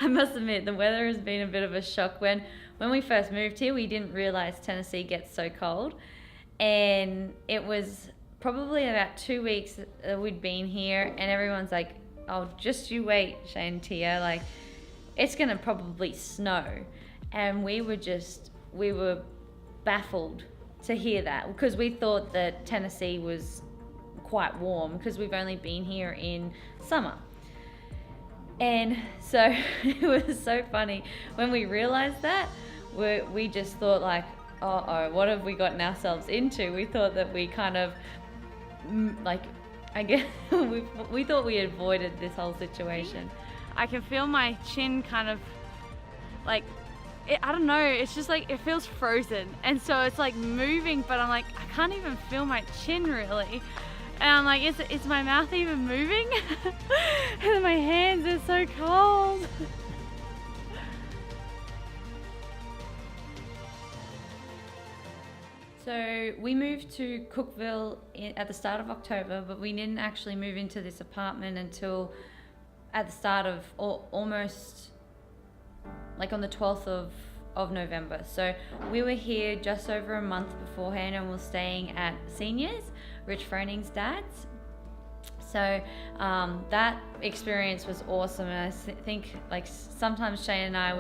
I must admit, the weather has been a bit of a shock. When we first moved here, we didn't realize Tennessee gets so cold. And it was probably about 2 weeks we'd been here, and everyone's like, oh, just you wait, Shane and Tia, like, it's going to probably snow. And we were baffled to hear that, because we thought that Tennessee was quite warm, because we've only been here in summer. And so it was so funny when we realized that. We just thought like, uh-oh, what have we gotten ourselves into? We thought that we kind of, like, I guess we thought we avoided this whole situation. I can feel my chin kind of like, I don't know, it's just like, it feels frozen. And so it's like moving, but I'm like, I can't even feel my chin really. And I'm like, is my mouth even moving? And my hands are so cold. So we moved to Cookville at the start of October, but we didn't actually move into this apartment until at the start of almost like on the 12th of November. So we were here just over a month beforehand, and we're staying at Seniors, Rich Froning's dad's. So that experience was awesome, and I think like sometimes Shane and I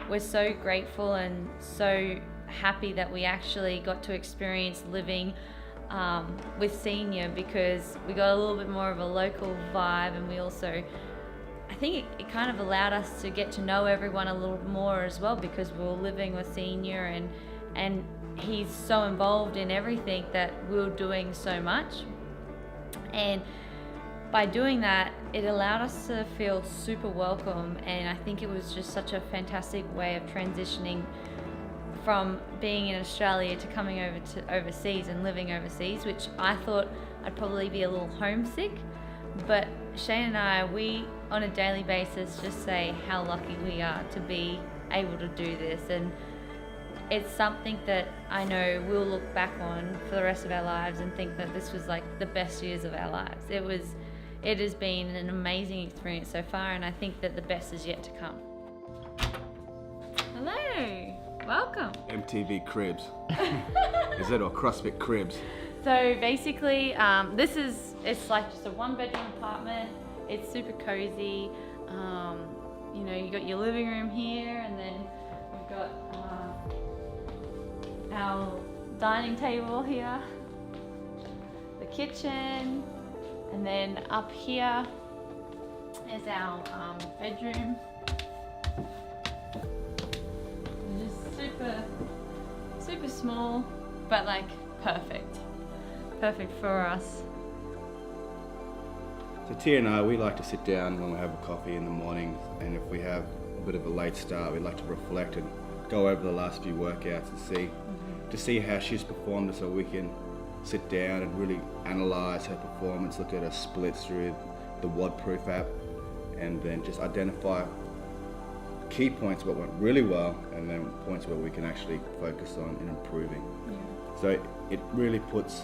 we're so grateful and so happy that we actually got to experience living with Senior, because we got a little bit more of a local vibe, and we also, I think it kind of allowed us to get to know everyone a little more as well, because we were living with Senior, and he's so involved in everything that we were doing so much. And by doing that, it allowed us to feel super welcome, and I think it was just such a fantastic way of transitioning from being in Australia to coming over to overseas and living overseas, which I thought I'd probably be a little homesick. But Shane and I, we on a daily basis just say how lucky we are to be able to do this, and it's something that I know we'll look back on for the rest of our lives and think that this was like the best years of our lives. It has been an amazing experience so far, and I think that the best is yet to come. Hello, welcome. MTV Cribs. Is it, or CrossFit Cribs? So basically, it's like just a 1-bedroom apartment. It's super cozy. You know, you got your living room here, and then we've got our dining table here, the kitchen, and then up here is our bedroom. Just super small, but like perfect for us. So Tia and I, we like to sit down when we have a coffee in the morning, and if we have a bit of a late start, we like to reflect and go over the last few workouts and see how she's performed, so we can sit down and really analyse her performance, look at her splits through the Wodproof app, and then just identify key points what went really well, and then points where we can actually focus on in improving. Yeah. So it really puts,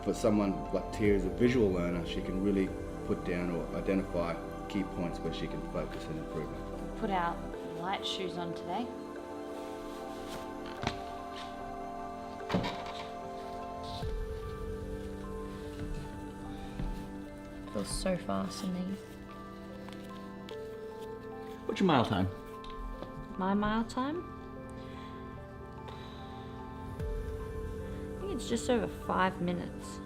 for someone like Tia as a visual learner, she can really put down or identify key points where she can focus and improve. Put our light shoes on today. Feels so fast in these. What's your mile time? My mile time? I think it's just over 5 minutes.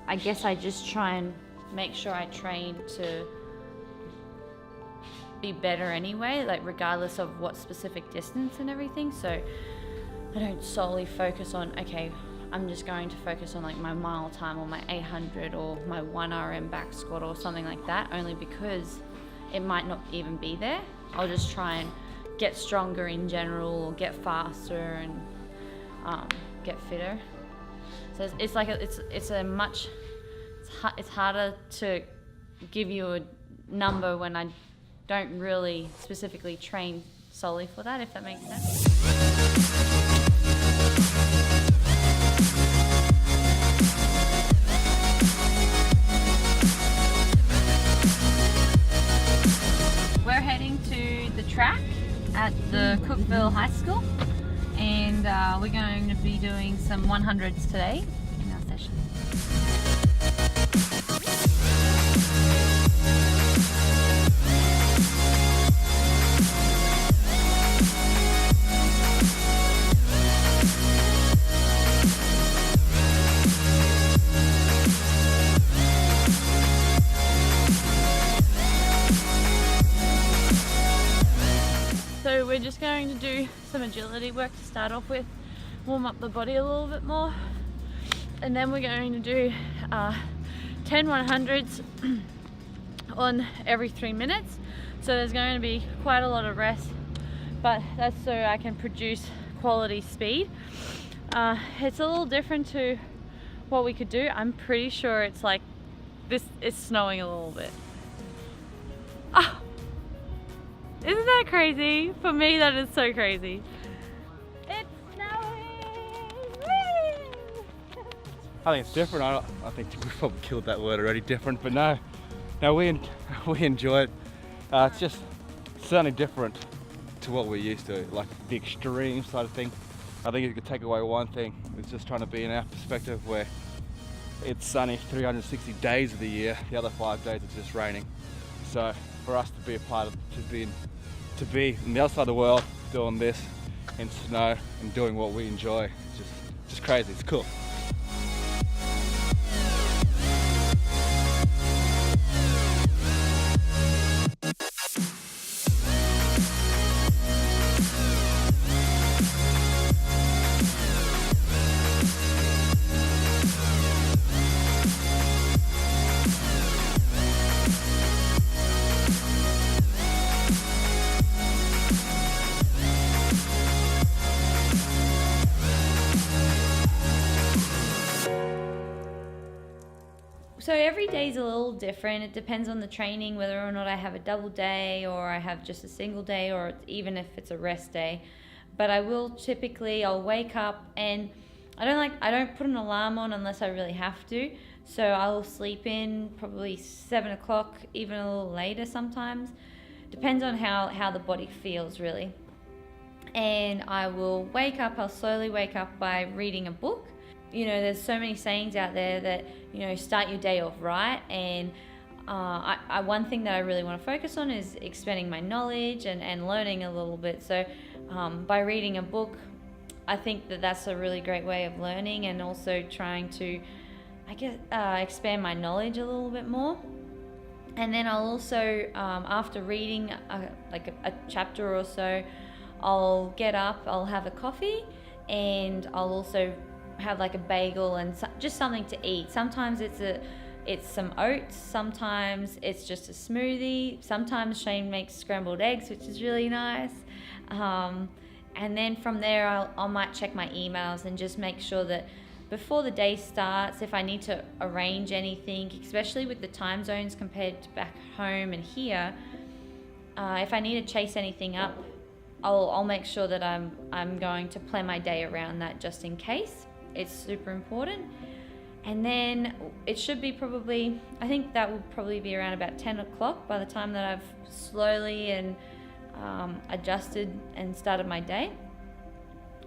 I guess I just try and make sure I train to be better anyway, like regardless of what specific distance and everything. So I don't solely focus on, okay, I'm just going to focus on like my mile time or my 800 or my 1RM back squat or something like that, only because it might not even be there. I'll just try and get stronger in general, or get faster and get fitter. So it's like it's harder to give you a number when I don't really specifically train solely for that, if that makes sense. Cookville High School, and we're going to be doing some 100s today in our session. So we're just going to do some agility work to start off with, warm up the body a little bit more, and then we're going to do 10 100s on every 3 minutes. So there's going to be quite a lot of rest, but that's so I can produce quality speed. It's a little different to what we could do. I'm pretty sure it's like this. It's snowing a little bit. Ah! Isn't that crazy? For me, that is so crazy. It's snowing! Woo! I think it's different. I think we probably killed that word already, different, but no, we enjoy it. It's just certainly different to what we're used to, like the extreme side of thing. I think if you could take away one thing, it's just trying to be in our perspective where it's sunny 360 days of the year, the other 5 days it's just raining. So for us to be a part of, to be on the other side of the world doing this in snow and doing what we enjoy, just crazy. It's cool. So every day is a little different. It depends on the training, whether or not I have a double day or I have just a single day, or even if it's a rest day. But I will typically, I'll wake up and I don't put an alarm on unless I really have to. So I'll sleep in probably 7 o'clock, even a little later sometimes. Depends on how the body feels really. And I will wake up, I'll slowly wake up by reading a book. You know, there's so many sayings out there that, you know, start your day off right. And one thing that I really want to focus on is expanding my knowledge and learning a little bit. So by reading a book, I think that's a really great way of learning and also trying to, I guess, expand my knowledge a little bit more. And then I'll also, after reading a chapter or so, I'll get up, I'll have a coffee, and I'll also have like a bagel and just something to eat. Sometimes it's some oats, sometimes it's just a smoothie, sometimes Shane makes scrambled eggs, which is really nice. And then from there I might check my emails and just make sure that before the day starts, if I need to arrange anything, especially with the time zones compared to back home and here, if I need to chase anything up, I'll make sure that I'm going to plan my day around that just in case. It's super important. And then it should be probably, I think that will probably be around about 10 o'clock by the time that I've slowly and adjusted and started my day.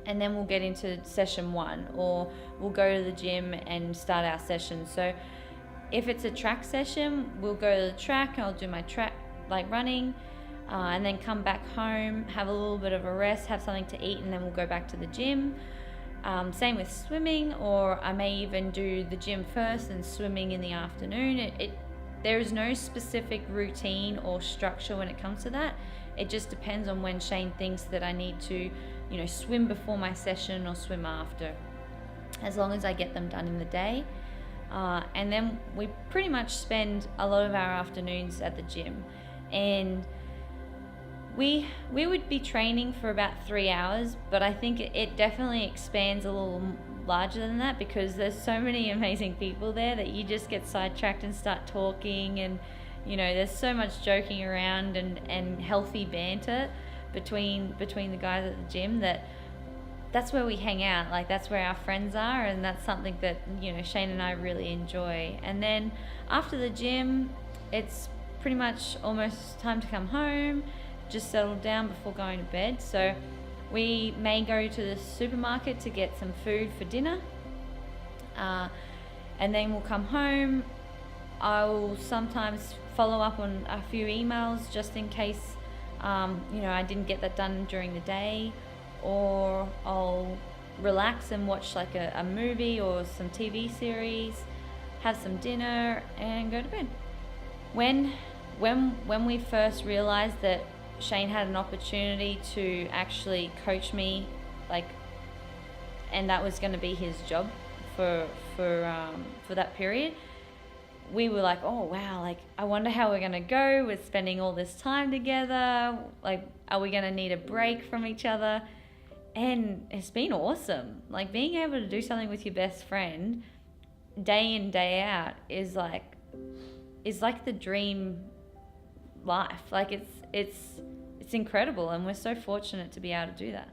And then we'll get into session 1, or we'll go to the gym and start our session. So if it's a track session, we'll go to the track, I'll do my track, like running, and then come back home, have a little bit of a rest, have something to eat, and then we'll go back to the gym. Same with swimming, or I may even do the gym first and swimming in the afternoon. There is no specific routine or structure when it comes to that. It just depends on when Shane thinks that I need to, you know, swim before my session or swim after, as long as I get them done in the day. And then we pretty much spend a lot of our afternoons at the gym, and we would be training for about 3 hours, but I think it definitely expands a little larger than that, because there's so many amazing people there that you just get sidetracked and start talking, and you know, there's so much joking around and healthy banter between the guys at the gym that's where we hang out. Like, that's where our friends are, and that's something that, you know, Shane and I really enjoy. And then after the gym, it's pretty much almost time to come home, just settle down before going to bed. So We may go to the supermarket to get some food for dinner, and then we'll come home. I'll sometimes follow up on a few emails just in case, I didn't get that done during the day, or I'll relax and watch like a movie or some TV series, have some dinner, and go to bed. When we first realized that Shane had an opportunity to actually coach me, and that was going to be his job for that period, we were like, oh wow, I wonder how we're going to go with spending all this time together. Are we going to need a break from each other? And it's been awesome. Being able to do something with your best friend day in, day out is like the dream life. It's incredible, and we're so fortunate to be able to do that.